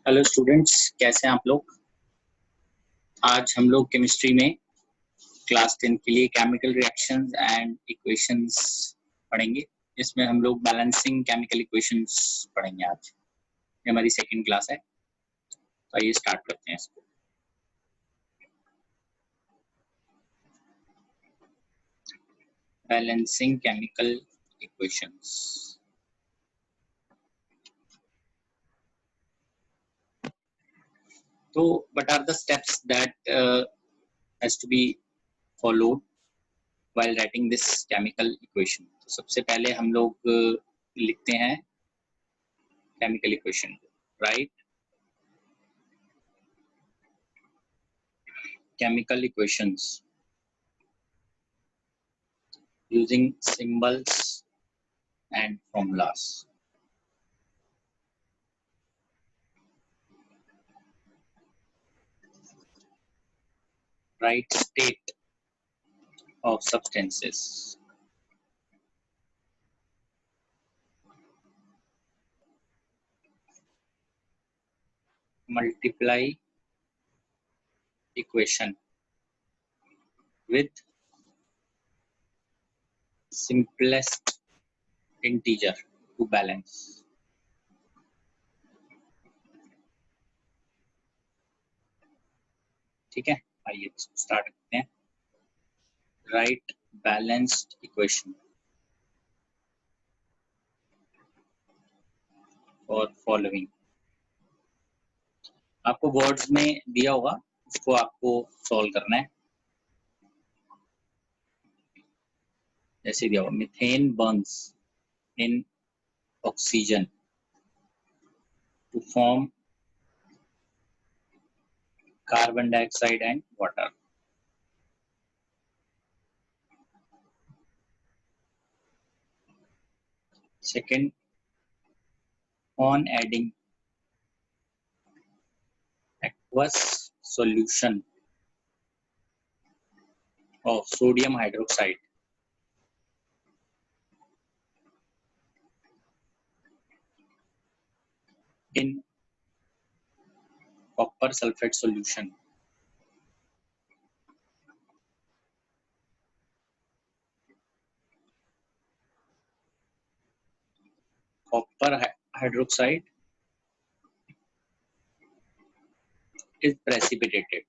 Hello students, कैसे हैं आप लोग। आज हम लोग केमिस्ट्री में क्लास 10 के लिए केमिकल रिएक्शंस एंड इक्वेशंस पढ़ेंगे। इसमें हम लोग बैलेंसिंग केमिकल इक्वेशंस पढ़ेंगे। आज ये हमारी सेकंड क्लास है, तो आइए स्टार्ट करते हैं इसको। Balancing chemical equations. तो what are the steps that has to be followed while writing this chemical equation? तो सबसे पहले हम लोग लिखते हैं केमिकल इक्वेशन को। Right, chemical equations using symbols and formulas. Right state of substances. Multiply equation with simplest integer to balance. ठीक है, आइए स्टार्ट करते हैं। राइट बैलेंस्ड इक्वेशन और फॉलोइंग। आपको वर्ड्स में दिया होगा, उसको आपको सॉल्व करना है। जैसे दिया होगा, methane burns in oxygen to form carbon dioxide and water. Second, on adding aqueous solution of sodium hydroxide in copper sulfate solution, copper hydroxide is precipitated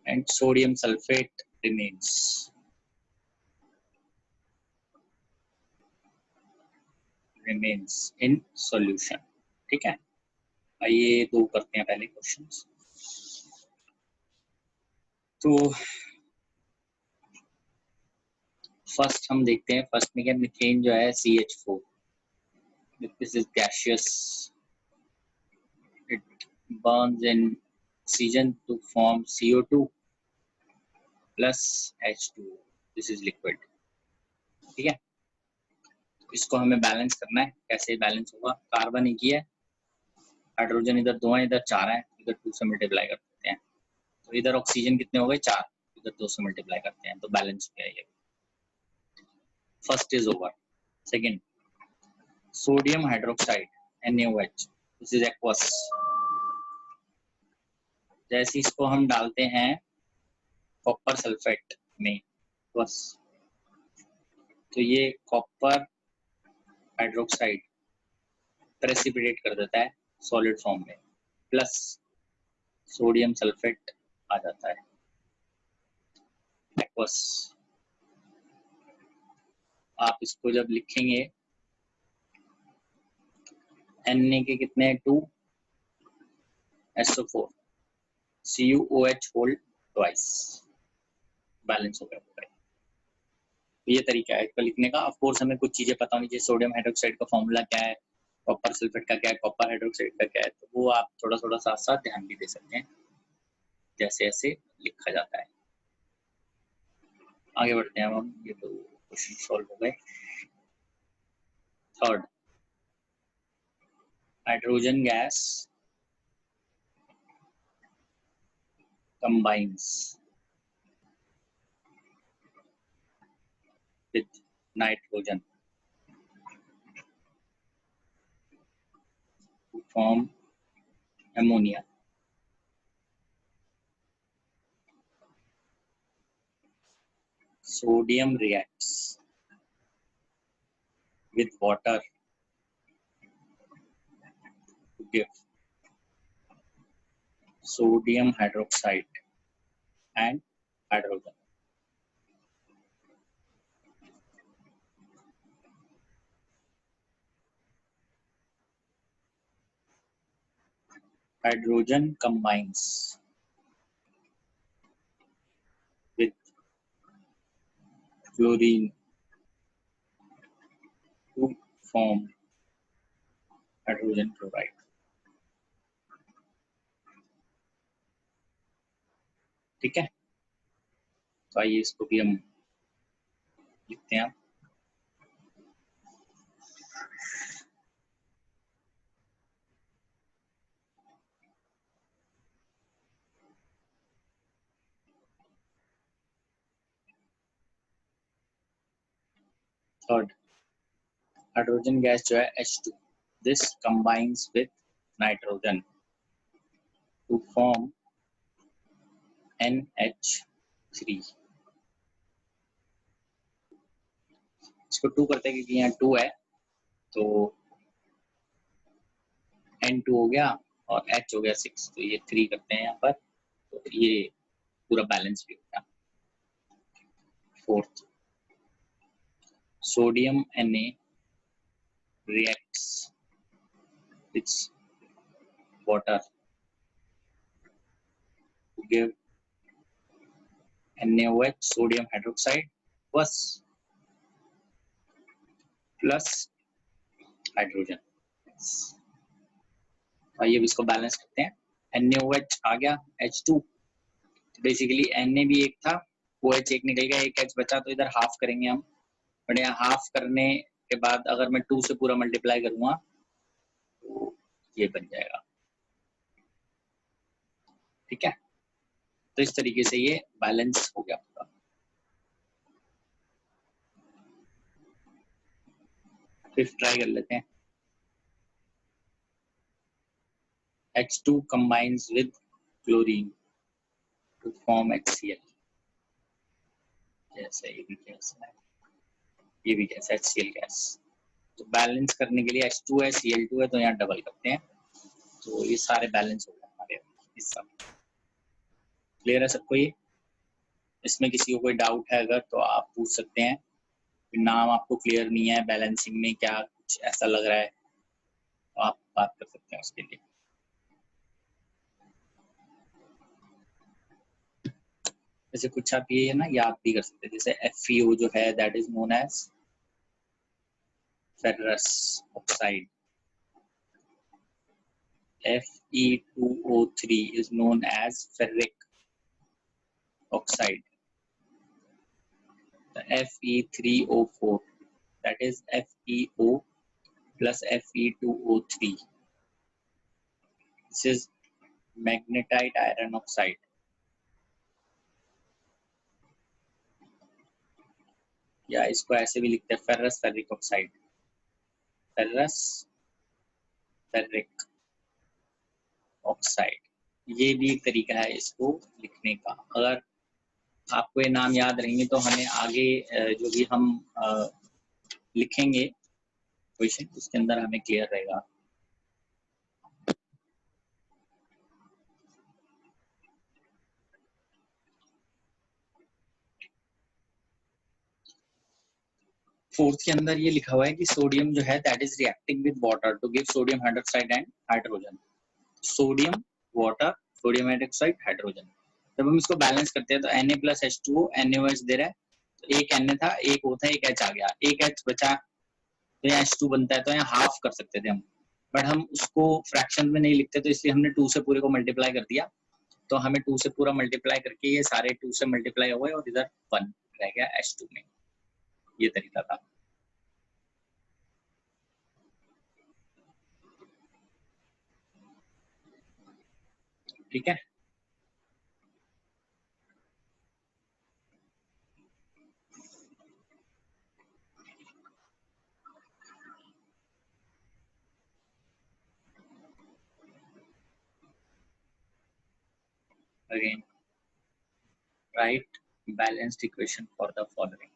and sodium sulfate remains in solution. ठीक है, आइए दो करते हैं पहले questions. तो first हम देखते हैं, फर्स्ट में क्या, मीथेन जो है CH4, this is gaseous, it burns in oxygen to form CO2 plus H2O, this is liquid। ठीक है, इसको हमें बैलेंस करना है। कैसे बैलेंस होगा, कार्बन एक ही है, हाइड्रोजन इधर दो है, इधर चार है, इधर 2 से मल्टीप्लाई कर देते हैं, तो इधर ऑक्सीजन कितने हो गए, 4, इधर 2 से मल्टीप्लाई करते हैं, तो बैलेंस हो गया ये। First is over. Second, sodium hydroxide NaOH, this is aqueous. जैसे इसको हम डालते हैं कॉपर सल्फेट में बस, तो ये कॉपर हाइड्रोक्साइड प्रेसिपिटेट कर देता है सॉलिड फॉर्म में, प्लस सोडियम सल्फेट आ जाता है एक्वस। आप इसको जब लिखेंगे, Na के कितने हैं, 2, SO4, CuOH whole twice, balance हो गया। ये तरीका है इसको लिखने का। ऑफ कोर्स हमें कुछ चीजें पता होनी चाहिए, सोडियम हाइड्रोक्साइड का फॉर्मूला क्या है, कॉपर सल्फेट का क्या है, कॉपर हाइड्रोक्साइड का क्या है, तो वो आप थोड़ा थोड़ा साथ साथ ध्यान भी दे सकते हैं, जैसे ऐसे लिखा जाता है। आगे बढ़ते हैं हम, ये तो क्वेश्चन सॉल्व हो गए। Third, hydrogen gas combines with nitrogen form ammonia. Sodium reacts with water to give sodium hydroxide and hydrogen. Hydrogen combines with fluorine to form hydrogen chloride. ठीक है, तो आइए इसको भी हम लिखते हैं. थर्ड, हाइड्रोजन गैस जो है H2, this combines with nitrogen to form NH3. इसको 2 करते हैं क्योंकि यहाँ 2 है, तो N2 हो गया और H हो गया 6, तो ये 3 करते हैं यहाँ पर, तो ये पूरा बैलेंस भी हो गया. Fourth, sodium Na reacts with water to give NaOH, sodium hydroxide plus hydrogen. आइए अब इसको बैलेंस करते हैं. NaOH आ गया, H2, बेसिकली Na भी एक था, OH एक निकल गया, एक H बचा, तो इधर हाफ करेंगे हम. बट यहाँ हाफ करने के बाद अगर मैं 2 से पूरा मल्टीप्लाई करूंगा तो ये बन जाएगा. ठीक है, तो इस तरीके से ये बैलेंस हो गया पूरा. फिफ्थ ट्राई कर लेते हैं. H2 combines with chlorine to form HCl. जैसे ये भी गैस है, ये भी गैस HCl गैस. तो बैलेंस करने के लिए H2 है, Cl2 है, तो यहाँ डबल करते हैं, तो ये सारे बैलेंस हो गए हमारे. इस सब क्लियर है सबको? ये इसमें किसी को कोई डाउट है अगर तो आप पूछ सकते हैं. नाम आपको क्लियर नहीं है, बैलेंसिंग में क्या कुछ ऐसा लग रहा है, तो आप बात कर सकते हैं उसके लिए. जैसे कुछ आप ये है ना याद भी कर सकते हैं, जैसे FeO जो है that is known as ferrous oxide. Fe2O3 is known as ferric oxide. The Fe3O4, that is FeO plus Fe2O3. This is magnetite iron oxide. या इसको ऐसे भी लिखते हैं ferrous ferric oxide. Ferrous ferric oxide, ये भी एक तरीका है इसको लिखने का. अगर आपको ये नाम याद रहेंगे तो हमें आगे जो भी हम लिखेंगे क्वेश्चन, उसके अंदर हमें क्लियर रहेगा. फोर्थ के अंदर ये लिखा हुआ है कि सोडियम जो है that is reacting with water to give sodium hydroxide and hydrogen. Sodium, water, sodium hydroxide, hydrogen. जब हम इसको बैलेंस करते हैं तो Na प्लस H2O NaOH दे रहा है, तो एक Na था, एक O था, एक H आ गया, एक H बचा, तो यहाँ H2 बनता है, तो यहाँ हाफ कर सकते थे हम, बट हम उसको फ्रैक्शन में नहीं लिखते, तो इसलिए हमने 2 से पूरे को मल्टीप्लाई कर दिया. तो हमें 2 से पूरा मल्टीप्लाई करके ये सारे 2 से मल्टीप्लाई हो गए और इधर 1 रह गया H2 में. ये तरीका था. ठीक है, Again, write balanced equation for the following.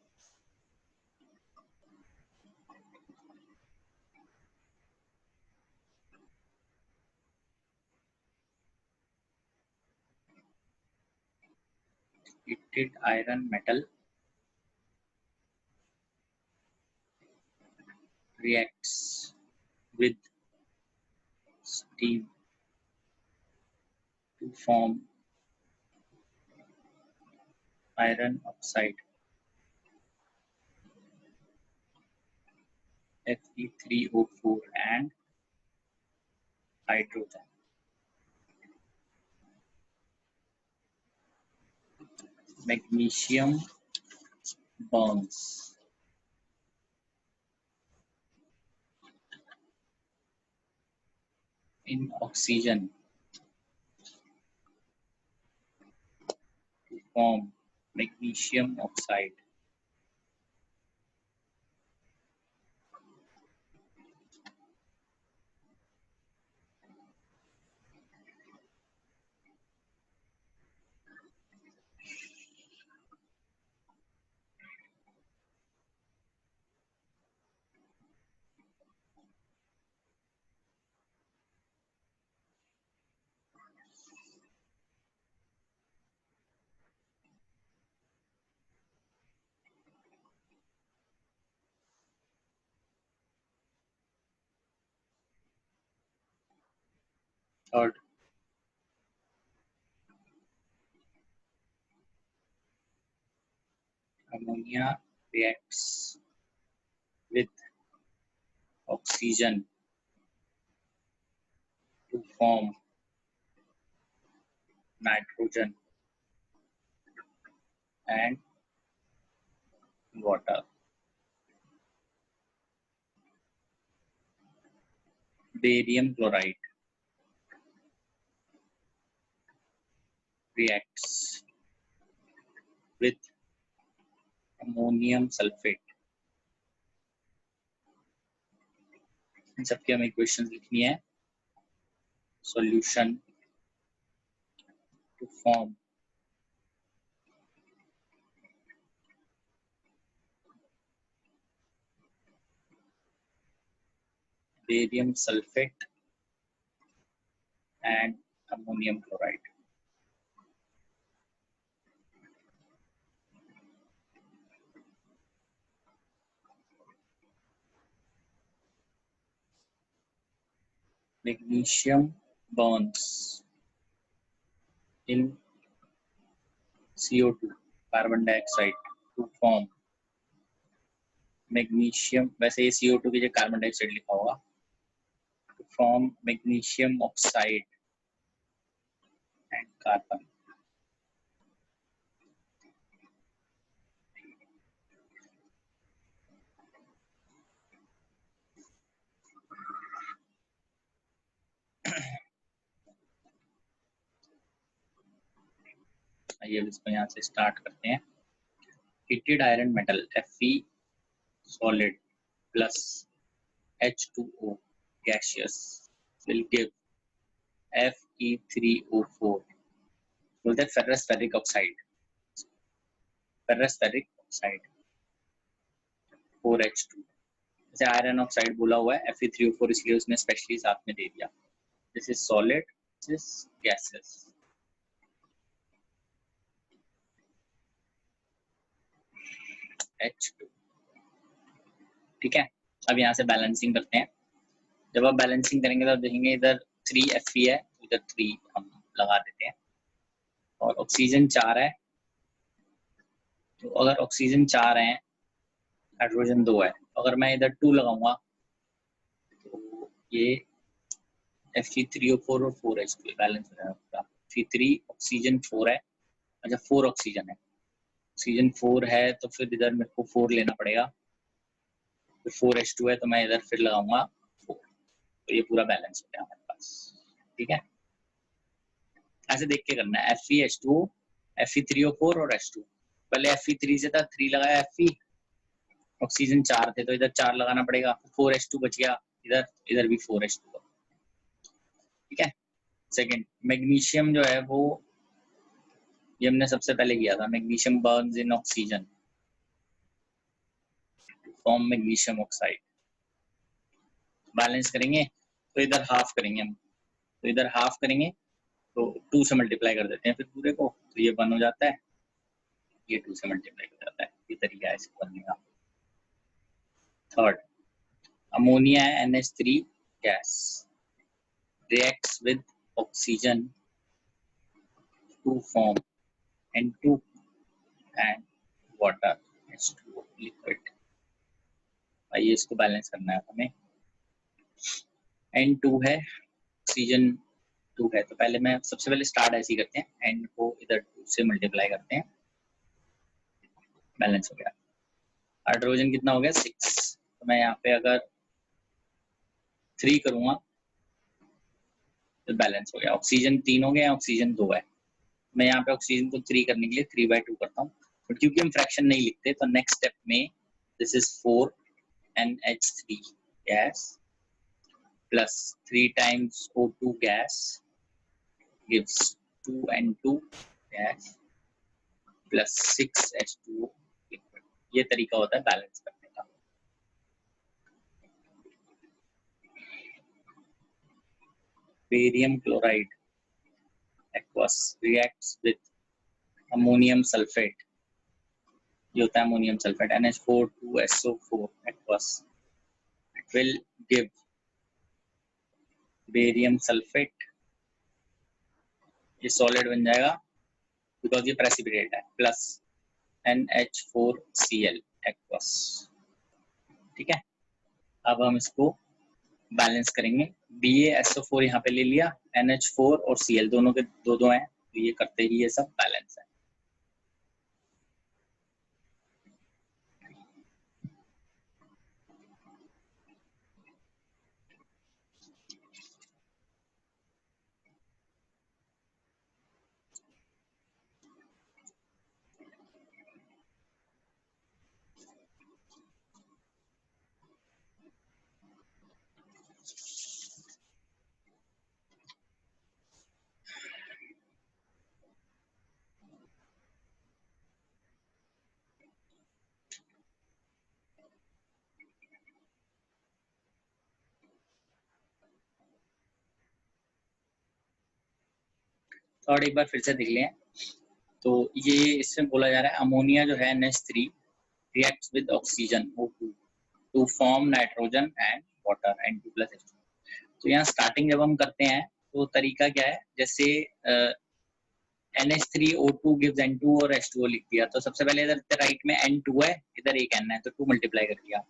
Heated iron metal reacts with steam to form iron oxide Fe3O4 and hydrogen. Magnesium burns in oxygen to form magnesium oxide. Third, ammonia reacts with oxygen to form nitrogen and water. Barium chloride reacts with ammonium sulfate. इन सबकी हमें equation लिखनी है. Solution to form barium sulfate and ammonium chloride. Magnesium burns in CO2, carbon dioxide, to form magnesium. वैसे ये CO2 की जगह carbon dioxide लिखा होगा. To form magnesium oxide and carbon. आइए इसको यहाँ से स्टार्ट करते हैं. Heated iron metal Fe solid plus H2O gaseous will give Fe3O4. बोलते हैं ferrous ferric oxide. Ferrous ferric oxide 4H2. जैसे आयरन ऑक्साइड बोला हुआ है Fe3O4 इसलिए उसने स्पेशली साथ में दे दिया. This is solid, this is gaseous. H2. ठीक है. अब यहाँ से बैलेंसिंग करते हैं. जब आप बैलेंसिंग करेंगे तो देखेंगे इधर 3 Fe है, इधर 3 हम लगा देते हैं और ऑक्सीजन 4 है. तो अगर ऑक्सीजन 4 है, हाइड्रोजन 2 है, अगर मैं इधर 2 लगाऊंगा तो ये Fe3O4 और 4H2 बैलेंस हो जाएगा. Fe3 ऑक्सीजन 4 है. अच्छा 4 ऑक्सीजन है, ऑक्सीजन 4 है तो फिर इधर मेरे को 4 लेना पड़ेगा. फिर 4H2 है तो मैं इधर फिर लगाऊंगा 4. तो ये पूरा बैलेंस हो गया हमारे पास. ठीक है. ऐसे देख के करना है. Fe, Fe3O4 और H2. पहले Fe3 से था 3 लगाया Fe, ऑक्सीजन 4 थे तो इधर 4 लगाना पड़ेगा. 4H2 बच गया इधर, इधर भी 4H2. ठीक है. सेकंड, मैग्नीशियम जो है वो ये हमने सबसे पहले किया था, magnesium burns in oxygen form magnesium oxide. Balance करेंगे तो इधर हाफ करेंगे हम, तो इधर हाफ करेंगे तो 2 से मल्टीप्लाई कर देते हैं फिर पूरे को, तो ये 1 हो जाता है, ये 2 से मल्टीप्लाई हो जाता है। ये तरीका है इसको करने का। थर्ड, अमोनिया है NH3 gas, reacts with oxygen to form N2 and water H2O liquid। आइए इसको बैलेंस करना है हमें। N2 है, ऑक्सीजन 2 है, तो पहले मैं सबसे पहले स्टार्ट ऐसे ही करते हैं, N को इधर 2 से मल्टीप्लाई करते हैं, बैलेंस हो गया। हाइड्रोजन कितना हो गया 6, तो मैं यहाँ पे अगर 3 करूँगा तो बैलेंस हो गया। ऑक्सीजन 3 हो गया, ऑक्सीजन 2 है, मैं यहाँ पे ऑक्सीजन को 3 करने के लिए 3/2 करता हूँ, बट क्योंकि हम फ्रैक्शन नहीं लिखते तो नेक्स्ट स्टेप में this is 4 NH3 gas plus 3 times O2 gas gives 2 N2 gas plus 6 H2O liquid। ये तरीका होता है बैलेंस करने का। Barium chloride aqueous reacts with ammonium sulfate, ये होता है ammonium sulphate NH4 2SO4 aqueous, it will give barium sulphate, ये सॉलिड बन जाएगा बिकॉज ये प्रेसिपिटेट है, प्लस NH4Cl aqueous। ठीक है, अब हम इसको बैलेंस करेंगे। BaSO4 यहाँ पे ले लिया, NH4 और Cl दोनों के दो हैं, तो ये करते ही ये सब बैलेंस है। और एक बार फिर से देख लें, तो ये इसमें बोला जा रहा है अमोनिया जो है NH3 reacts with oxygen O2 to form nitrogen and water N2 plus H2। तो यहाँ स्टार्टिंग जब हम करते हैं तो तरीका क्या है, जैसे NH3O2 gives N2 और H2O लिख दिया, तो सबसे पहले इधर राइट में N2 है, इधर एक N है, तो 2 मल्टीप्लाई कर दिया।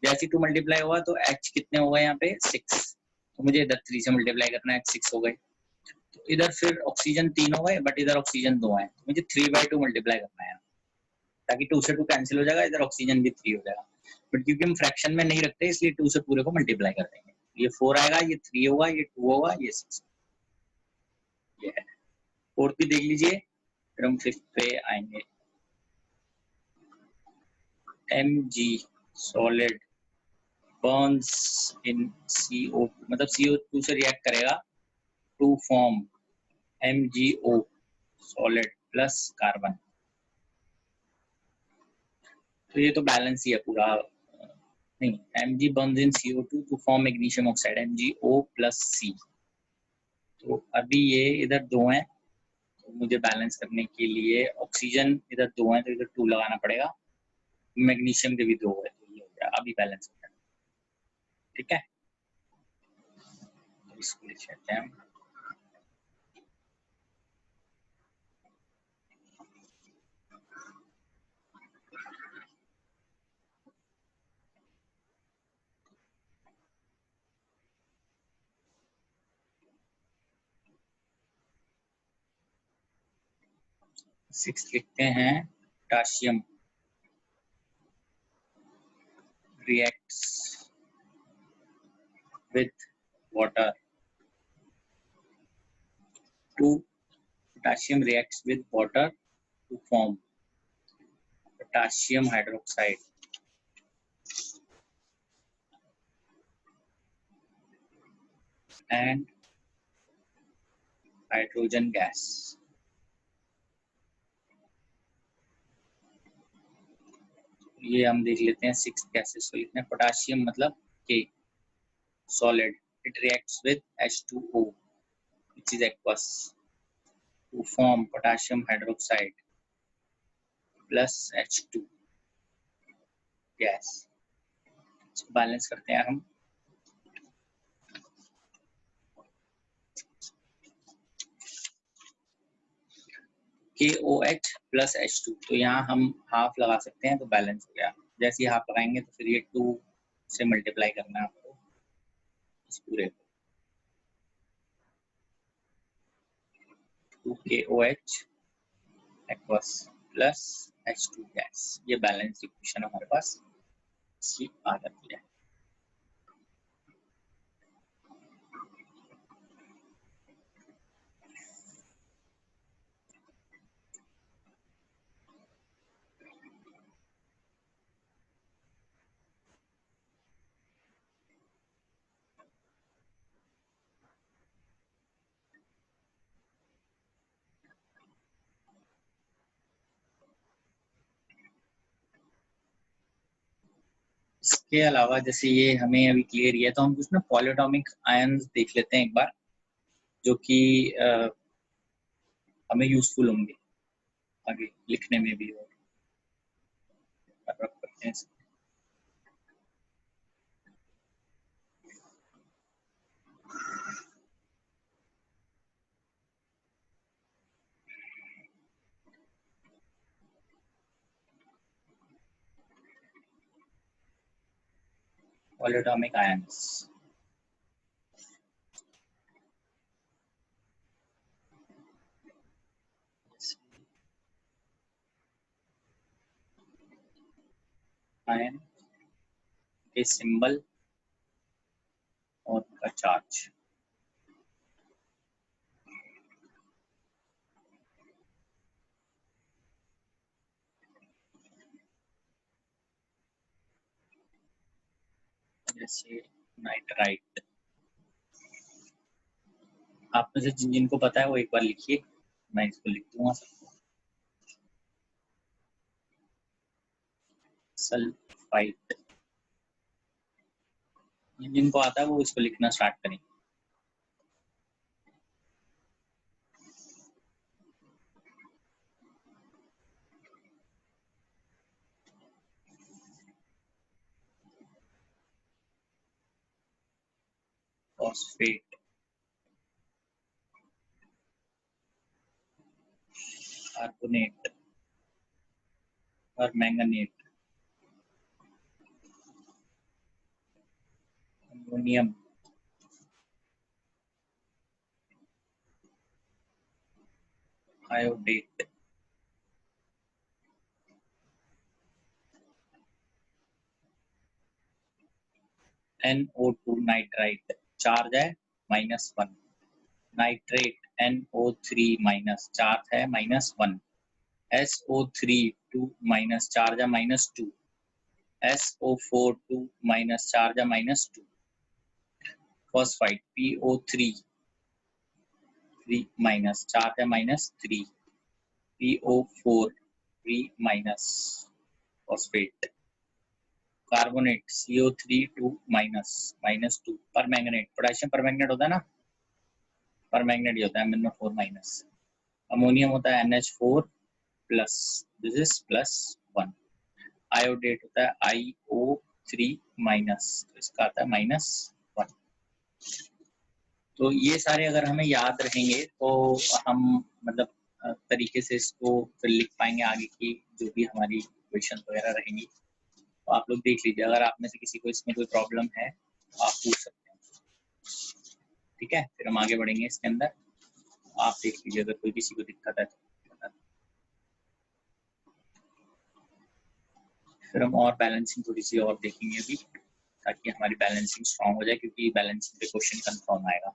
जैसे 2 मल्टीप्लाई हुआ तो H कितने हो गए यहाँ पे 6, तो मुझे इधर 3 से मल्टीप्लाई करना है, 6 हो गए। तो इधर फिर ऑक्सीजन 3 हो गए, बट इधर ऑक्सीजन 2 है, तो मुझे 3/2 मल्टीप्लाई करना है, ताकि 2 से 2 कैंसिल हो जाएगा, इधर ऑक्सीजन भी 3 हो जाएगा। बट क्योंकि हम फ्रैक्शन में नहीं रखते इसलिए 2 से पूरे को मल्टीप्लाई कर देंगे, ये 4 आएगा, ये 3 होगा, ये 2 होगा, ये 6, ये है। फोर्थ भी देख लीजिए, फिर हम फिफ्थ पे आएंगे। Mg solid Burns in CO2, मतलब CO2 से रिएक्ट करेगा to form MgO solid plus carbon. तो ये तो बैलेंस ही है पूरा, नहीं, Mg burns in CO2 to form magnesium oxide MgO plus C। तो अभी ये इधर 2 हैं, तो मुझे बैलेंस करने के लिए ऑक्सीजन इधर 2 हैं, तो इधर 2 लगाना पड़ेगा, मैग्नीशियम के भी 2 है, तो ये हो गया, अभी बैलेंस हो गया। ठीक है, तो इसको लिख लेते हैं। सिक्स लिखते हैं, potassium reacts with water to potassium reacts with water to form potassium hydroxide and hydrogen gas। ये हम देख लेते हैं 6 गैसेस को लिखना है। पोटाशियम मतलब के solid, it reacts with H2O which is aqueous to form potassium hydroxide plus H2 gas। इसको बैलेंस करते हैं हम। KOH plus H2, तो यहाँ हम हाफ लगा सकते हैं तो बैलेंस हो गया। जैसे ही हाफ लगाएंगे तो फिर ये 2 से मल्टीप्लाई करना है आपको इस पूरे को। 2KOH aqueous plus H2 gas, ये बैलेंस इक्वेशन हमारे पास इसकी आ जाती है। इसके अलावा जैसे ये हमें अभी क्लियर है तो हम कुछ ना पॉलीएटॉमिक आयंस देख लेते हैं एक बार, जो कि हमें यूजफुल होंगे आगे लिखने में भी। और करते हैं पॉलीएटॉमिक आयंस। आयन के सिंबल और उनका चार्ज। जैसे नाइट्राइट, आप में से जिनको पता है वो एक बार लिखिए, मैं इसको लिख दूंगा सबको। सल्फाइड, जिनको आता है वो इसको लिखना स्टार्ट करें। फॉस्फेट, कार्बोनेट और manganate, ammonium, iodate, NO2 nitrite, charge है -1। नाइट्रेट NO3 माइनस, चार्ज है -1। SO3 2 माइनस, चार्ज है -2। SO4 2 माइनस, चार्ज है -2। फॉस्फाइड PO3 3 माइनस, चार्ज है -3। PO4 3 minus, phosphate. Carbonate CO3 2 minus, -2। Permanganate, potassium permanganate होता है ना, permanganate ही होता है MnO4 माइनस। अमोनियम होता है NH4 plus, this is +1। Iodate होता है IO3 माइनस, तो इसका आता है -1। तो ये सारे अगर हमें याद रहेंगे तो हम मतलब तरीके से इसको फिर लिख पाएंगे आगे की जो भी हमारी इक्वेशन वगैरह रहेंगी। तो आप लोग देख लीजिए, अगर आप में से किसी को इसमें कोई प्रॉब्लम है तो आप पूछ सकते हैं, ठीक है। फिर हम आगे बढ़ेंगे इसके अंदर, आप देख लीजिए अगर कोई किसी को दिक्कत है तो। फिर हम और बैलेंसिंग थोड़ी सी और देखेंगे अभी, ताकि हमारी बैलेंसिंग स्ट्रांग हो जाए, क्योंकि बैलेंसिंग पे क्वेश्चन कंफर्म आएगा।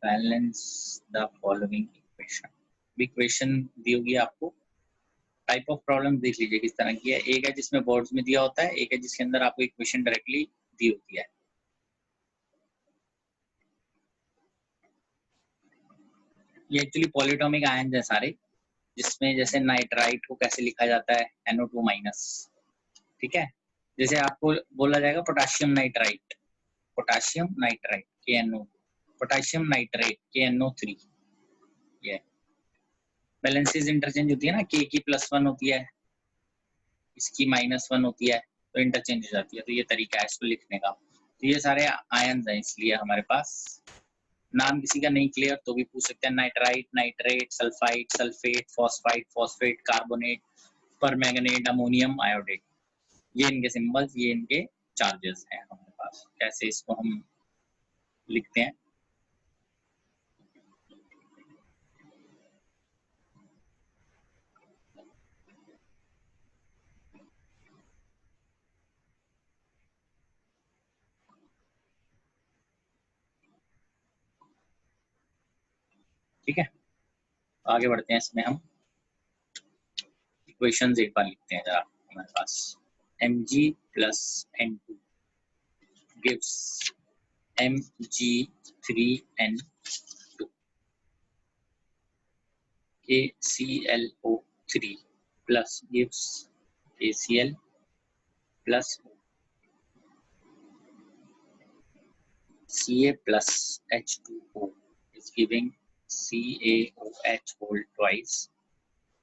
Balance the following equation. Equation दी होगी आपको, टाइप ऑफ प्रॉब्लम देख लीजिए किस तरह की है। एक है जिसमें बोर्ड्स में दिया होता है, एक है जिसके अंदर आपको इक्वेशन डायरेक्टली दी होती है। ये एक्चुअली पॉलीटॉमिक आयन है सारे, जिसमें जैसे नाइट्राइट को कैसे लिखा जाता है, NO2 माइनस, ठीक है। जैसे आपको बोला जाएगा potassium nitrite, potassium nitrite KNO, potassium nitrate KNO3। ये बैलेंसेस इंटरचेंज होती है ना, K की +1 होती है, इसकी -1 होती है, तो इंटरचेंज हो जाती है। तो ये तरीका है इसको लिखने का। तो ये सारे आयन्स हैं, इसलिए हमारे पास नाम किसी का नहीं क्लियर तो भी पूछ सकते हैं। Nitrite, nitrate, sulphide, sulphate, phosphide, phosphate, carbonate, permanganate, ammonium iodate, ये इनके सिंबल्स, ये इनके चार्जेस हैं हमारे पास। कैसे इसको हम लिखते हैं, ठीक है। आगे बढ़ते हैं, इसमें हम इक्वेशंस एक बार लिखते हैं जरा। हमारे पास Mg plus N2 gives Mg3N2, KClO3 plus gives KCl plus Ca plus H2O is giving CaOH whole twice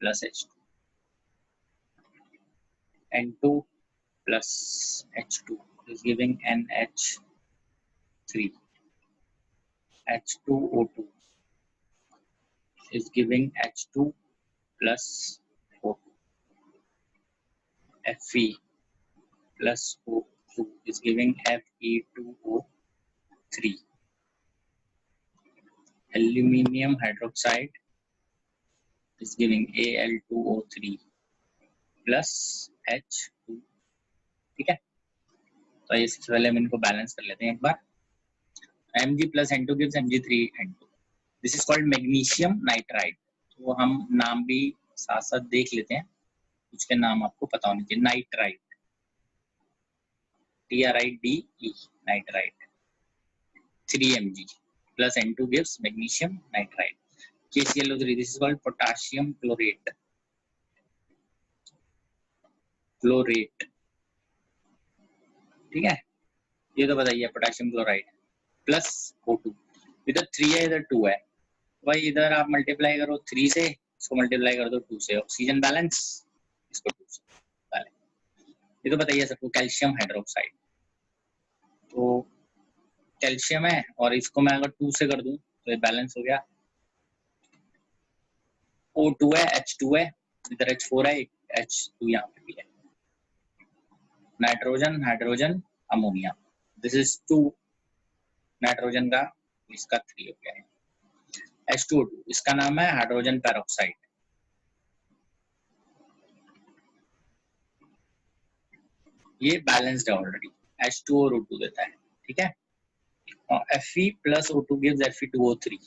plus H2. N2 plus H2 is giving NH3. H2O2 is giving H2 plus O2. Fe plus O2 is giving Fe2O3. Aluminium hydroxide is giving Al2O3 plus H2, ठीक है। तो ये सबसे पहले हम इनको balance कर लेते हैं एक बार। Mg plus N2 gives Mg3N2. This is called magnesium nitride. तो हम नाम भी साथ साथ देख लेते हैं, उसके नाम आपको पता होने चाहिए। Nitride, TRIDE, nitride. 3Mg plus N2 gives magnesium nitride. KClO3, this is called potassium chlorate. ठीक है, ये तो बताइए। पोटेशियम क्लोराइड प्लस O2, इधर 3 है इधर 2 है, भाई इधर आप मल्टीप्लाई करो 3 से, इसको मल्टीप्लाई कर दो 2 से, ऑक्सीजन बैलेंस, इसको 2 से बैलेंस। ये तो बताइए सबको। कैल्शियम हाइड्रोक्साइड, तो कैल्शियम है और इसको मैं अगर 2 से कर दूं तो ये बैलेंस हो गया। O2 है, H2 है, इधर H4 है, H2 यहाँ पे भी है। Nitrogen, hydrogen, ammonia, this is 2, nitrogen का, इसका 3 हो गया है। H2O2, इसका नाम है हाइड्रोजन पेरोक्साइड। ये बैलेंस्ड है ऑलरेडी, H2 और O2 देता है, ठीक है। और Fe plus O2 gives Fe2O3।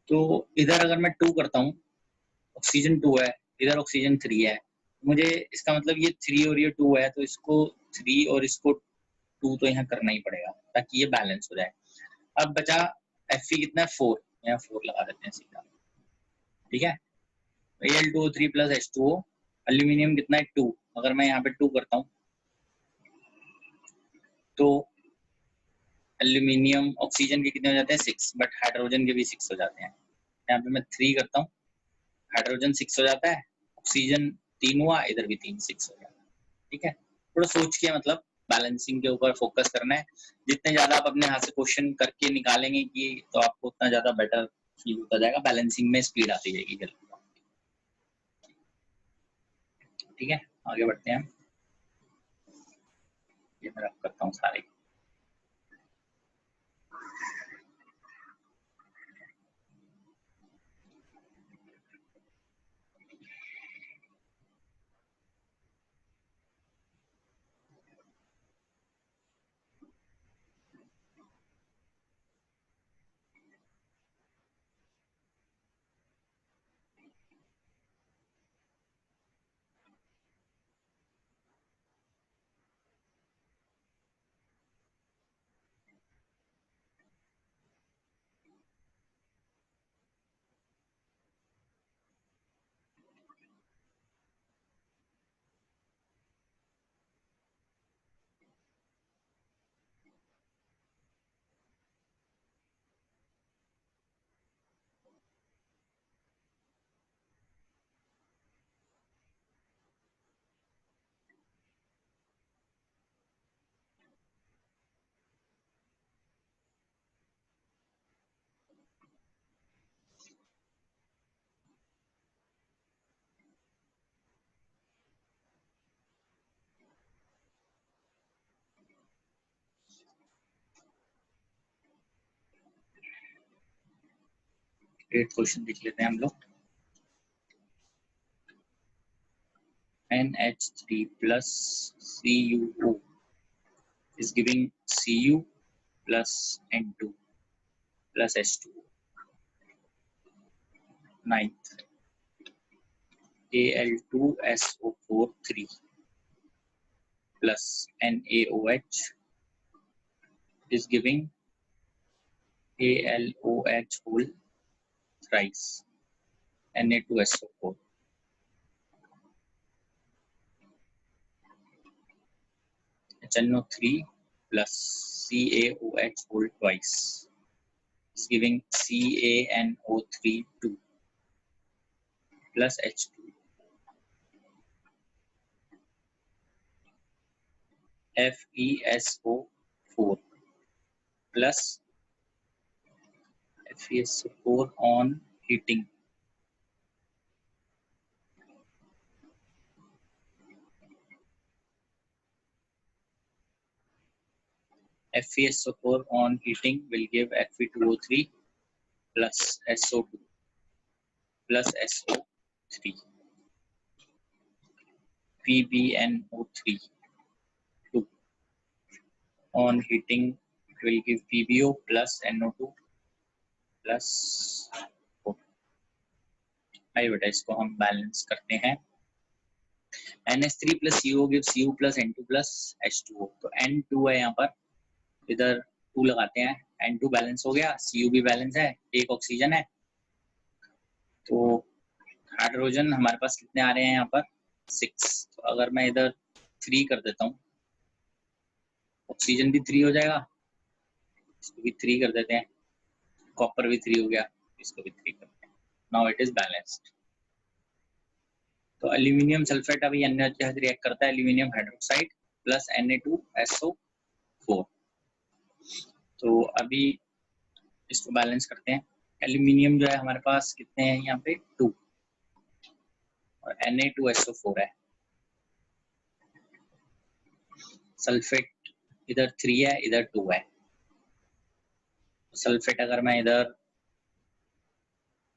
तो इधर अगर मैं 2 करता हूँ, ऑक्सीजन 2 है, इधर ऑक्सीजन 3 है, मुझे इसका मतलब ये 3 और ये 2 है, तो इसको 3 और इसको 2 तो यहाँ करना ही पड़ेगा ताकि ये बैलेंस हो जाए। अब बचा Fe कितना है, 4, यहाँ 4 लगा देते हैं सीधा, ठीक है। Al2O3 plus H2O, एल्यूमिनियम कितना है 2, अगर मैं यहाँ पे 2 करता हूँ तो एल्यूमिनियम, ऑक्सीजन के कितने हो जाते हैं 6, बट हाइड्रोजन के भी 6 हो जाते हैं। यहाँ पे मैं 3 करता हूँ, हाइड्रोजन 6 हो जाता है, ऑक्सीजन 3 हुआ, इधर भी 3, 6 हो जाता है, ठीक है। थोड़ा सोच के, मतलब बैलेंसिंग के ऊपर फोकस करना है। जितने ज्यादा आप अपने हाथ से क्वेश्चन करके निकालेंगे कि तो आपको उतना ज्यादा बेटर फील होता जाएगा, बैलेंसिंग में स्पीड आती जाएगी जल्दी, ठीक है। आगे बढ़ते हैं, ये मैं रख करता हूँ सारे। 8 क्वेश्चन देख लेते हैं हम लोग। NH3 plus CuO is giving Cu plus N2 plus H2O. 9th, Al2SO4 3 plus NaOH is giving AlOH whole thrice Na2SO4. HNO3 plus CaOH whole twice is giving CaNO3 2 plus H2. FeSO4 plus FeSO4 on heating FeSO4 on heating will give Fe2O3 plus SO2 plus SO3. PbNO3 2 on heating will give PbO plus NO2 plus O. आइए बेटा इसको हम balance करते हैं। NH3 plus CO gives Cu plus N2 plus H2O। तो N2 है यहाँ पर, इधर 2 लगाते हैं, N2 बैलेंस हो गया, Cu भी बैलेंस है, एक ऑक्सीजन है। तो हाइड्रोजन हमारे पास कितने आ रहे हैं यहाँ पर 6। तो अगर मैं इधर 3 कर देता हूँ, ऑक्सीजन भी 3 हो जाएगा, इसको भी 3 कर देते हैं, कॉपर भी 3 हो गया, इसको भी 3 करते हैं। Now it is balanced. तो एल्यूमिनियम सल्फेट अभी NaOH के साथ रिएक्ट करता है, एल्यूमिनियम हाइड्रोक्साइड प्लस Na2SO4। तो अभी इसको बैलेंस करते हैं। एल्यूमिनियम जो है हमारे पास कितने हैं यहाँ पे 2 और Na2SO4 है। सल्फेट इधर 3 है, इधर 2 है। सल्फेट अगर मैं इधर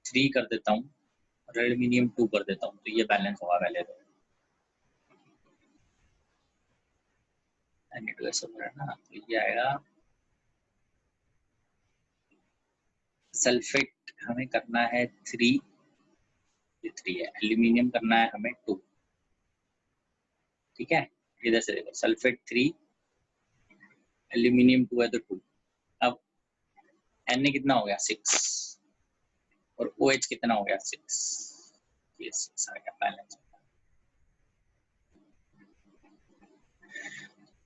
3 कर देता हूँ और एल्यूमिनियम 2 कर देता हूँ, तो ये बैलेंस होगा पहले तो। Na2SO4 है ना, तो ये आएगा। सल्फेट हमें करना है 3, ये 3 है। एल्यूमिनियम करना है हमें 2, ठीक है। इधर से देखो, सल्फेट 3, एल्यूमिनियम 2 है तो 2। अब Na कितना हो गया 6 और OH कितना हो गया 6, ये 6 आ गया, बैलेंस।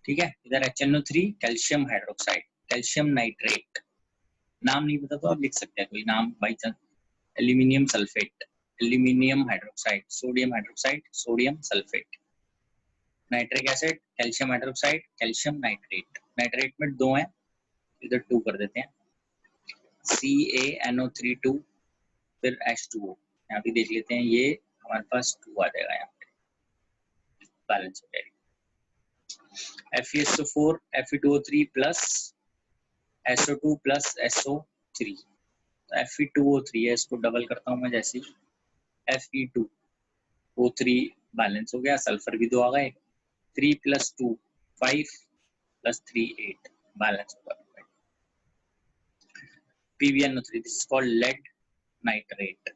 ठीक है। इधर HNO3 calcium hydroxide, calcium nitrate, नाम नहीं पता तो आप लिख सकते हैं कोई नाम by chance. Aluminium sulphate, aluminium hydroxide, sodium hydroxide, sodium sulphate, nitric acid, calcium hydroxide, calcium nitrate. Nitrate में 2 हैं, इधर 2 कर देते हैं, CaNO3 2 फिर H2O। यहाँ भी देख लेते हैं, ये हमारे पास 2 आ जाएगा, यहाँ पे बैलेंस हो जाएगा। FeSO4 Fe2O3 plus SO2 plus SO3। तो Fe2O3 है, इसको डबल करता हूँ मैं जैसे Fe2O3 बैलेंस हो गया, सल्फर भी 2 आ गए, 3 + 2 5 + 3 8 बैलेंस होगा। PbNO3 this is called lead nitrate,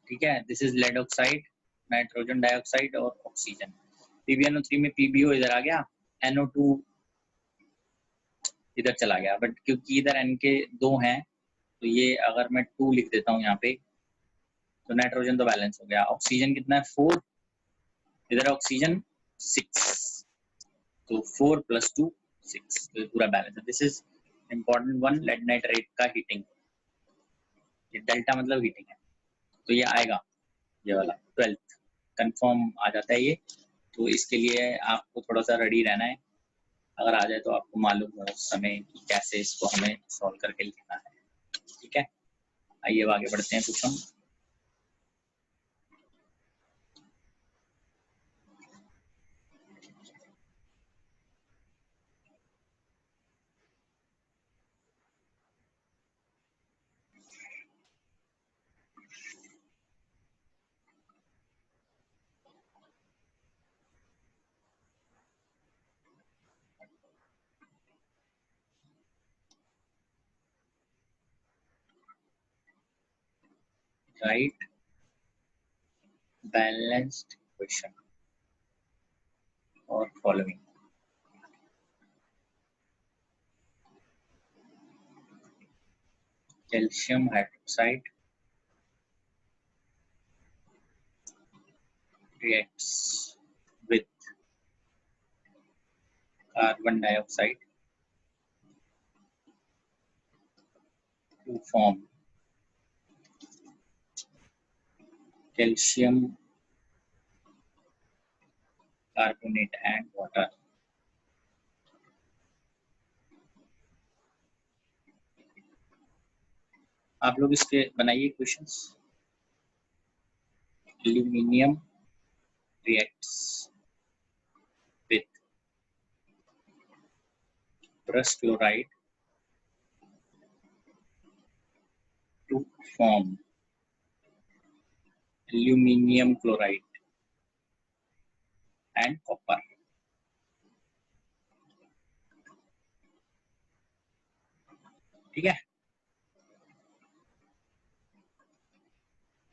ठीक है। This is lead oxide, nitrogen dioxide और ऑक्सीजन। PbNO3 में PbO इधर आ गया, NO2 इधर चला गया, बट क्योंकि इधर N के 2 हैं तो ये अगर मैं 2 लिख देता हूँ यहाँ पे, तो नाइट्रोजन तो बैलेंस हो गया। ऑक्सीजन कितना है 4, इधर ऑक्सीजन 6, तो 4 + 2 6, तो पूरा बैलेंस है। This is important one, lead nitrate का हीटिंग, ये डेल्टा मतलब हीटिंग है, तो ये आएगा, ये वाला 12th कंफर्म आ जाता है ये। तो इसके लिए आपको थोड़ा सा रेडी रहना है, अगर आ जाए तो आपको मालूम हो उस समय कि कैसे इसको हमें सॉल्व करके लिखना है, ठीक है। आइए आगे बढ़ते हैं कुछ हम। write balanced equation or following. Calcium hydroxide reacts with carbon dioxide to form calcium carbonate and water. आप लोग इसके बनाइए questions. Aluminium reacts with cuprous chloride to form aluminium chloride and copper. ठीक है,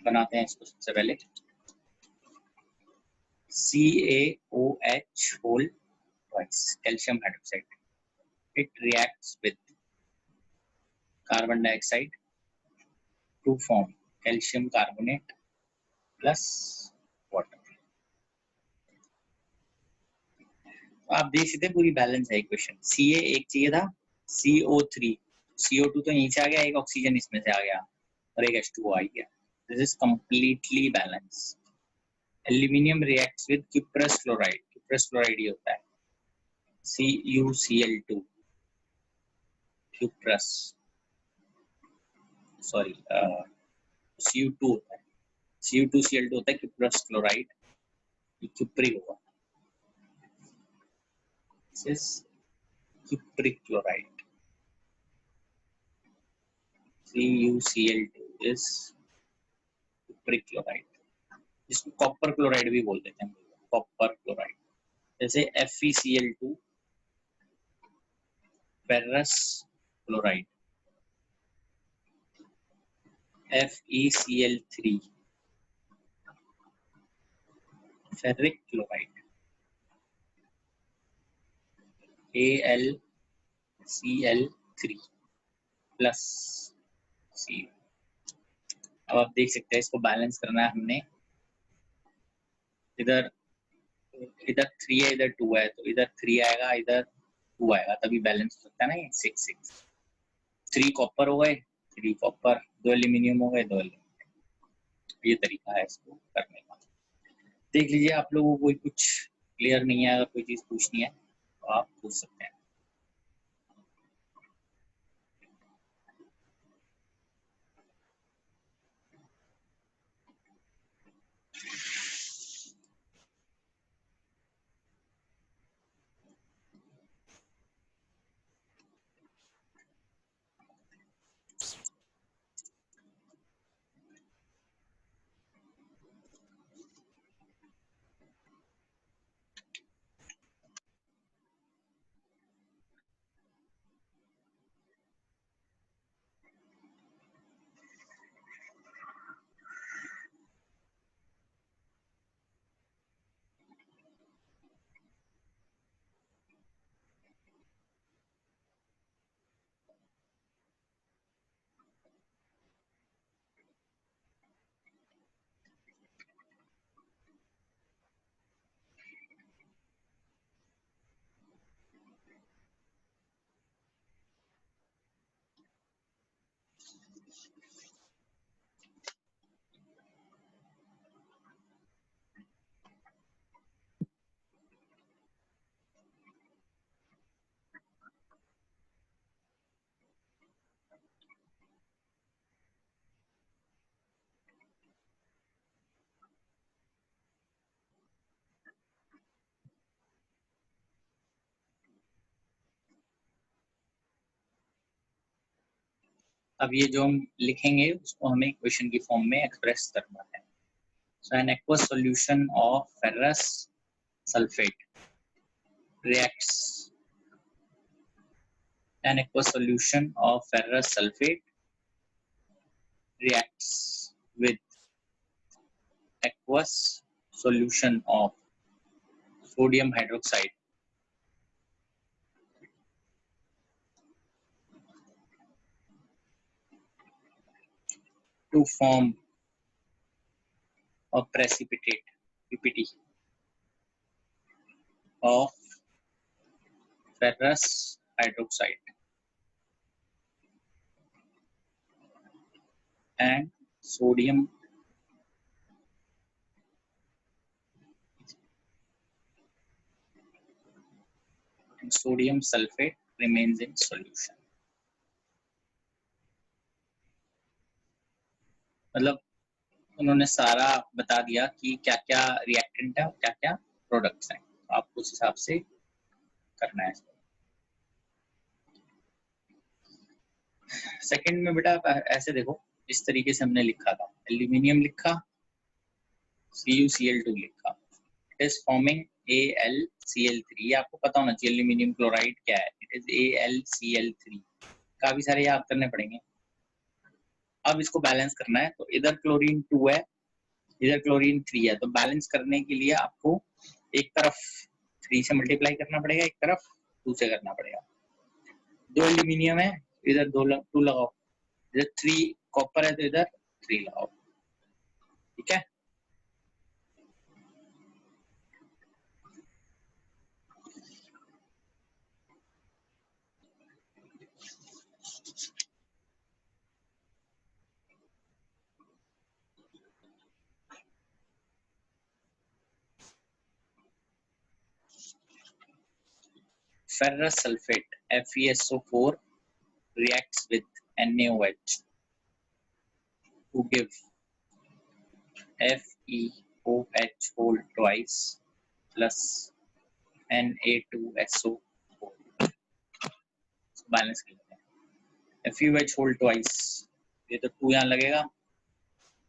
बनाते हैं इसको. सबसे पहले CaOH whole twice calcium hydroxide. It reacts with carbon dioxide to form calcium carbonate plus water. तो आप देख सकते हैं पूरी बैलेंस है इक्वेशन. Ca एक चाहिए था, CO3, CO2 तो यहीं से आ गया, एक ऑक्सीजन इसमें से आ गया और एक H2O आ गया. This is completely balanced. Aluminium reacts with cuprous chloride. Cuprous chloride ये होता है CuCl2. cuprous सॉरी Cu2 होता है, Cu2Cl2 होता है cuprous chloride. ये cupric होगा. This is cupric chloride. CuCl2 is cupric chloride. इसको कॉपर क्लोराइड भी बोल देते हैं, कॉपर क्लोराइड. जैसे FeCl2 ferrous chloride, FeCl3 ferric chloride, AlCl3 plus Cu. अब आप देख सकते हैं इसको बैलेंस करना है हमने. इधर 3 है, इधर 2 है, तो इधर 3 आएगा, इधर 2 आएगा, तभी बैलेंस हो सकता है ना. ये 6 3 कॉपर हो गए, 3 कॉपर, 2 एल्यूमिनियम हो गए, 2 एल्यूमिनियम. ये तरीका है इसको करने का. देख लीजिए, आप लोगों को कोई कुछ क्लियर नहीं है, अगर कोई चीज पूछनी है तो आप पूछ सकते हैं. अब ये जो हम लिखेंगे उसको हमें इक्वेशन की फॉर्म में एक्सप्रेस करना है. So an aqueous solution of ferrous sulphate reacts reacts with aqueous solution of sodium hydroxide to form a precipitate PPT of ferrous hydroxide and sodium sulfate remains in solution. मतलब उन्होंने सारा बता दिया कि क्या क्या रिएक्टेंट है और क्या क्या प्रोडक्ट्स हैं, तो आपको उस हिसाब से करना है। सेकंड में बेटा ऐसे देखो, इस तरीके से हमने लिखा था, एल्यूमिनियम लिखा, CuCl2 लिखा, इट इज फॉर्मिंग AlCl3। आपको पता होना चाहिए एल्यूमिनियम क्लोराइड क्या है, इट इज AlCl3। काफी सारे याद करने पड़ेंगे। अब इसको बैलेंस करना है, तो इधर क्लोरीन 2 है, इधर क्लोरीन 3 है, तो बैलेंस करने के लिए आपको एक तरफ 3 से मल्टीप्लाई करना पड़ेगा, एक तरफ 2 से करना पड़ेगा। 2 एल्यूमिनियम है, इधर 2 लगाओ, इधर 3 कॉपर है तो इधर 3 लगाओ, ठीक है। Ferrous sulfate FeSO4 reacts with NaOH to give FeOH whole twice plus Na2SO4। Balance कर लेते हैं। FeOH whole twice, ये तो 2 यहाँ लगेगा,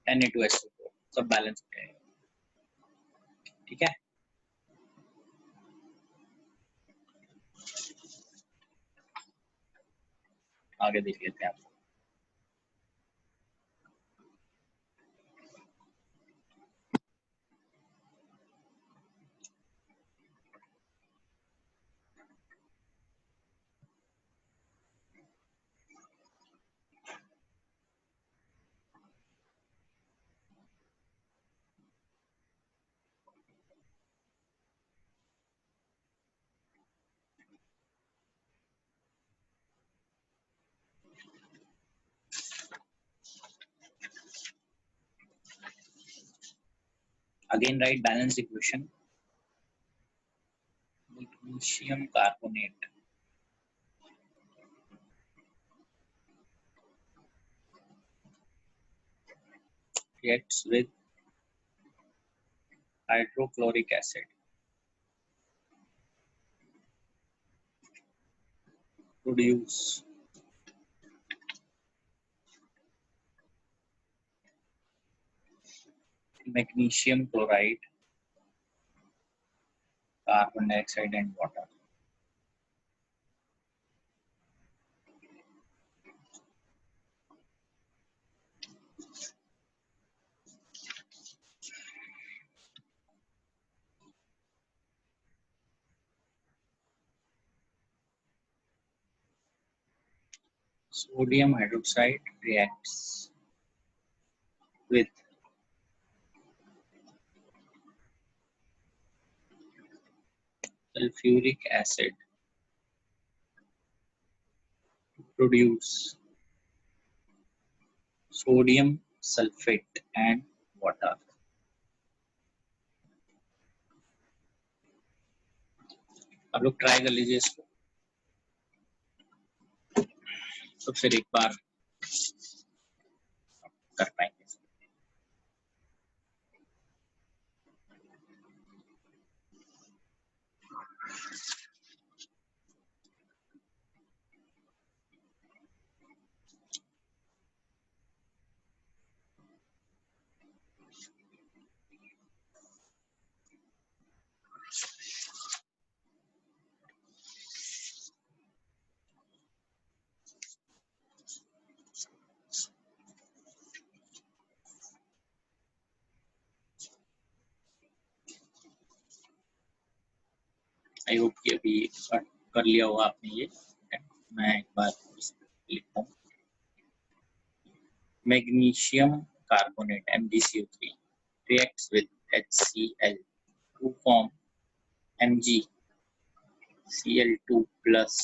Na2SO4 सब बैलेंस हो जाएगा, ठीक है। आगे देख लेते हैं। Again write balanced equation. Magnesium carbonate reacts with hydrochloric acid produce magnesium chloride, carbon dioxide and water. Sodium hydroxide reacts with sulfuric acid to produce sodium sulfate and water. आप लोग ट्राई कर लीजिए इसको, तो फिर एक बार कर पाएंगे। आई होप कि अभी कर लिया होगा आपने ये। मैं एक बार लिखता हूँ। Magnesium carbonate MgCO3 reacts with HCl to form MgCl2 plus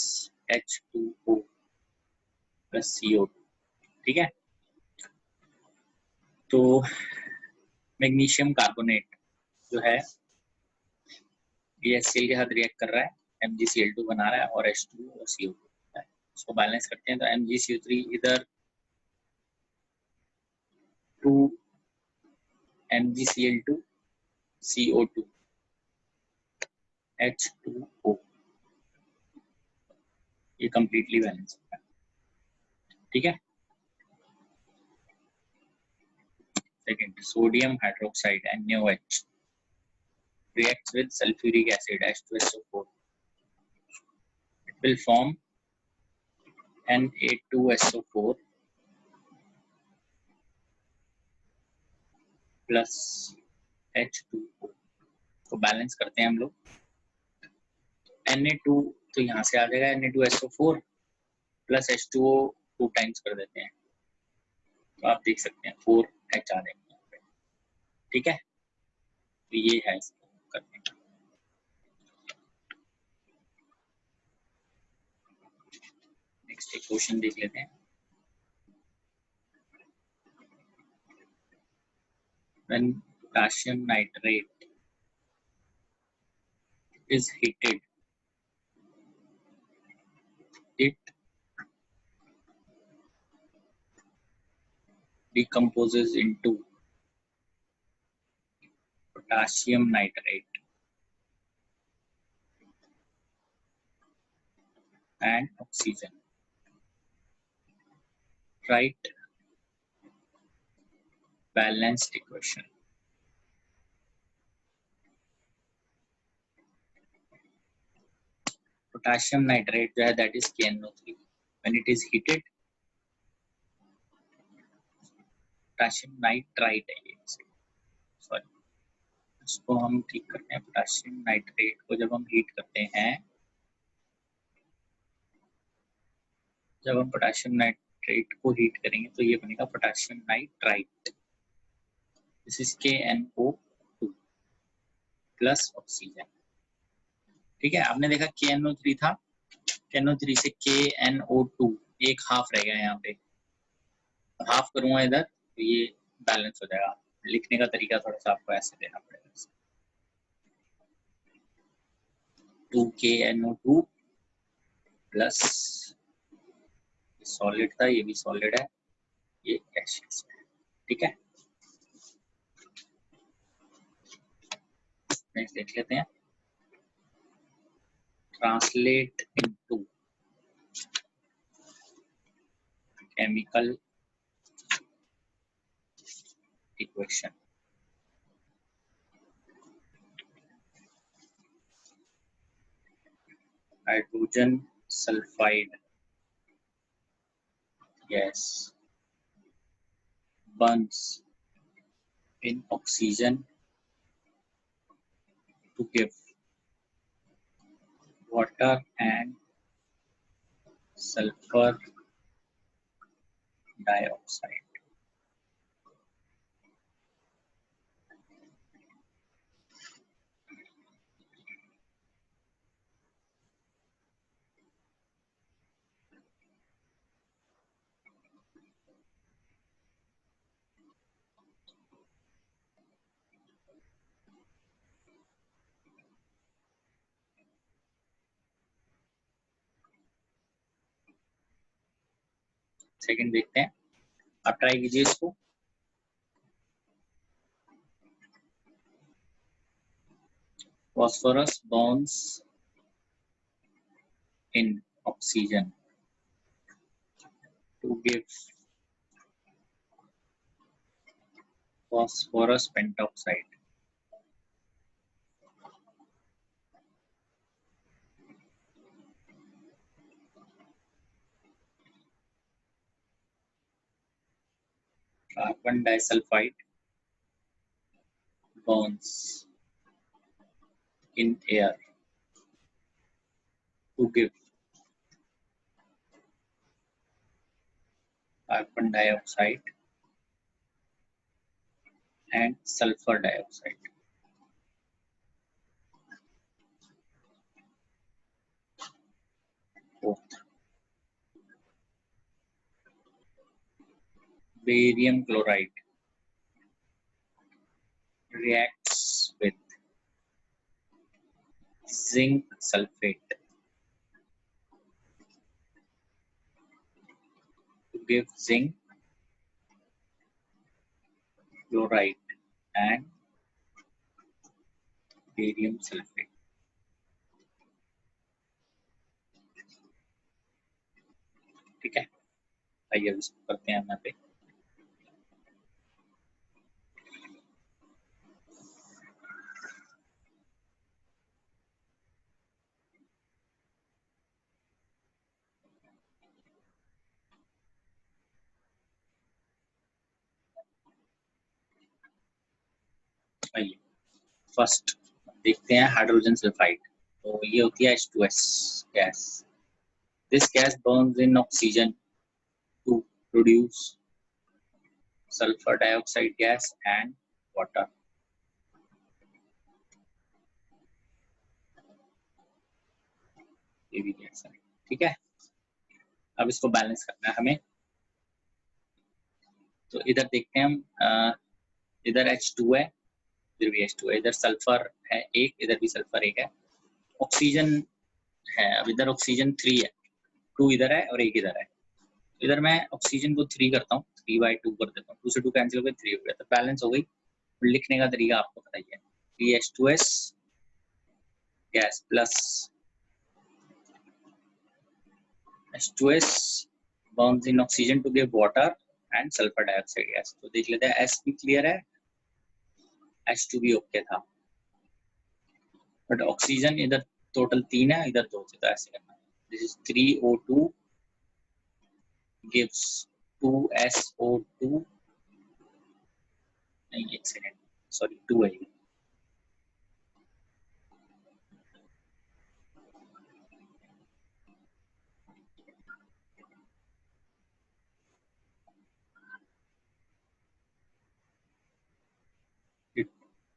H2O plus CO2। ठीक है, तो मैग्नीशियम कार्बोनेट जो है ये HCl के साथ रिएक्ट कर रहा है, MgCl2 बना रहा है और H2 और CO2 है। इसको बैलेंस करते हैं तो MgCO3 इधर 2 MgCl2 CO2 H2O, ये कंप्लीटली बैलेंस होता है। ठीक है, second, sodium hydroxide NaOH reacts with sulfuric acid H2SO4, it will form Na2SO4 plus H2O को बैलेंस करते हैं हम लोग। Na2 तो यहाँ से आ जाएगा Na2SO4 प्लस H2O 2 टाइम्स कर देते हैं तो आप देख सकते हैं 4H आ जाएंगे। ठीक है, तो ये है इसको करने का। नेक्स्ट एक क्वेश्चन देख लेते हैं। When potassium nitrate is heated, it decomposes into potassium nitrate and oxygen. Write balanced equation. Potassium nitrate जो है that is KNO3. When it is heated, potassium nitrite है ये, सॉरी, इसको हम ठीक करते हैं। पोटाशियम नाइट्रेट को जब हम हीट करते हैं, जब हम पोटाशियम नाइट्रेट को हीट करेंगे तो ये बनेगा potassium nitrite. This is KNO2 plus oxygen. ठीक है, आपने देखा KNO3 था, KNO3 से KNO2 एक हाफ रह गया यहाँ पे, हाफ करूंगा इधर तो ये बैलेंस हो जाएगा। लिखने का तरीका थोड़ा सा आपको ऐसे देना पड़ेगा। 2 KNO2 प्लस सॉलिड था, ये भी सॉलिड है, ये गैसियस है। ठीक है, नेक्स्ट देख लेते हैं। Translate into chemical equation. Hydrogen sulphide gas burns in oxygen to give water and sulfur dioxide. Second देखते हैं, आप ट्राई कीजिए इसको। phosphorus bonds in oxygen to give phosphorus pentoxide. Carbon disulfide bonds in air to give carbon dioxide and sulfur dioxide. Fourth, barium chloride reacts with zinc sulfate to give zinc chloride and barium sulfate. ठीक है, आइए अब इसको करते हैं यहाँ पे। आइए फर्स्ट देखते हैं हाइड्रोजन सल्फाइड। तो ये होती है H2S gas. This gas burns in oxygen to produce sulphur dioxide gas and water. ये भी गैस है, ठीक है। अब इसको बैलेंस करना है हमें। तो इधर देखते हैं हम, इधर H2 है, इधर भी H2 है, इधर सल्फर है एक, इधर भी सल्फर एक है, ऑक्सीजन है। अब इधर ऑक्सीजन 3 है, 2 इधर है और 1 इधर है। इधर मैं ऑक्सीजन को 3 करता हूँ, 3/2 कर देता हूँ, 2 से 2 कैंसिल हो गए, 3 हो गया, तो बैलेंस हो गई। लिखने का तरीका आपको बताइए, 3H2S gas plus H2S burns in oxygen to give water and sulfur dioxide gas। तो देख लेते हैं, S भी क्लियर है, H2 भी ओके था, बट ऑक्सीजन इधर टोटल 3 है, इधर 2 से, तो ऐसे करना। This is 3O2 gives 2SO2, नहीं एक सेकेंड, सॉरी 2 है,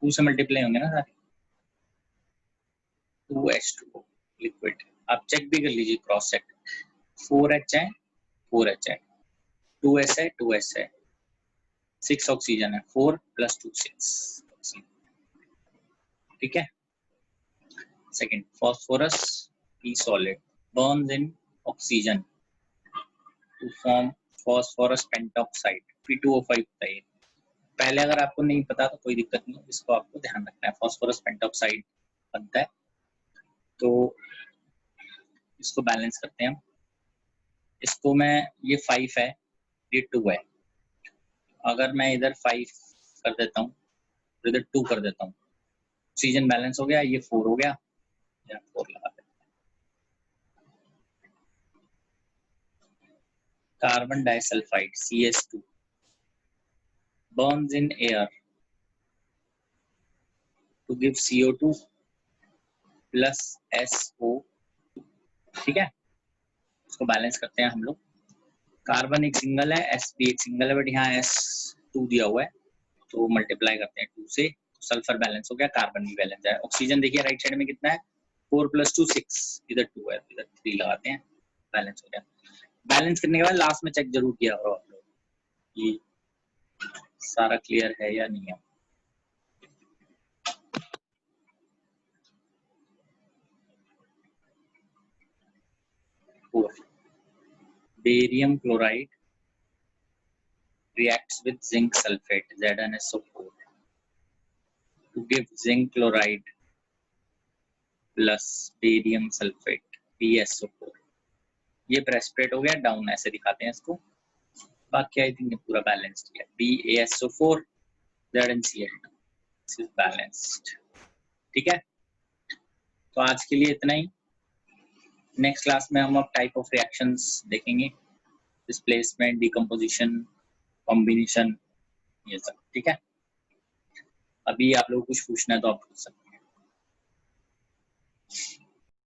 2 से मल्टीप्लाई होंगे ना सारे, 2H2O लिक्विड। आप चेक भी कर लीजिए, क्रॉस चेक, 4H है, 4H है, 2S है, 2S है, 6 ऑक्सीजन है, 4 + 2 6, ठीक है। Second, phosphorus P solid burns in oxygen to form phosphorus pentoxide, P2O5 बताइए। पहले अगर आपको नहीं पता तो कोई दिक्कत नहीं, इसको आपको ध्यान रखना है, फॉस्फोरस पेंटॉक्साइड बनता है। तो इसको बैलेंस करते हैं हम। इसको मैं, ये 5 है, ये 2 है, अगर मैं इधर 5 कर देता हूँ तो इधर 2 कर देता हूँ, ऑक्सीजन बैलेंस हो गया, ये 4 हो गया, या 4 लगा देते हैं। Carbon disulphide CS2 burns in air to give CO2 plus SO, ठीक है। इसको बैलेंस करते हैं हम लोग। कार्बन एक सिंगल है, S भी एक सिंगल है, बट यहाँ S2 दिया हुआ है, तो मल्टीप्लाई करते हैं 2 से, तो सल्फर बैलेंस हो गया, कार्बन भी बैलेंस है। ऑक्सीजन देखिए राइट साइड में कितना है, 4 + 2 6, इधर 2 है, इधर 3 लगाते हैं, बैलेंस हो गया। बैलेंस करने के बाद लास्ट में चेक जरूर किया करो आप लोग, ये सारा क्लियर है या नहीं है। Barium chloride reacts with zinc sulfate, ZnSO4, to give zinc chloride plus barium sulfate, BSO4। ये प्रेसिपिटेट हो गया, डाउन ऐसे दिखाते हैं इसको। बाकी आई थिंक पूरा बैलेंस्ड है, BaSO4 ZnCl2, this is balanced, ठीक है। तो आज के लिए इतना ही। नेक्स्ट क्लास में हम अब टाइप ऑफ रिएक्शंस देखेंगे, डिस्प्लेसमेंट, डिकम्पोजिशन, कॉम्बिनेशन, ये सब, ठीक है। अभी आप लोग कुछ पूछना है तो आप पूछ सकते हैं।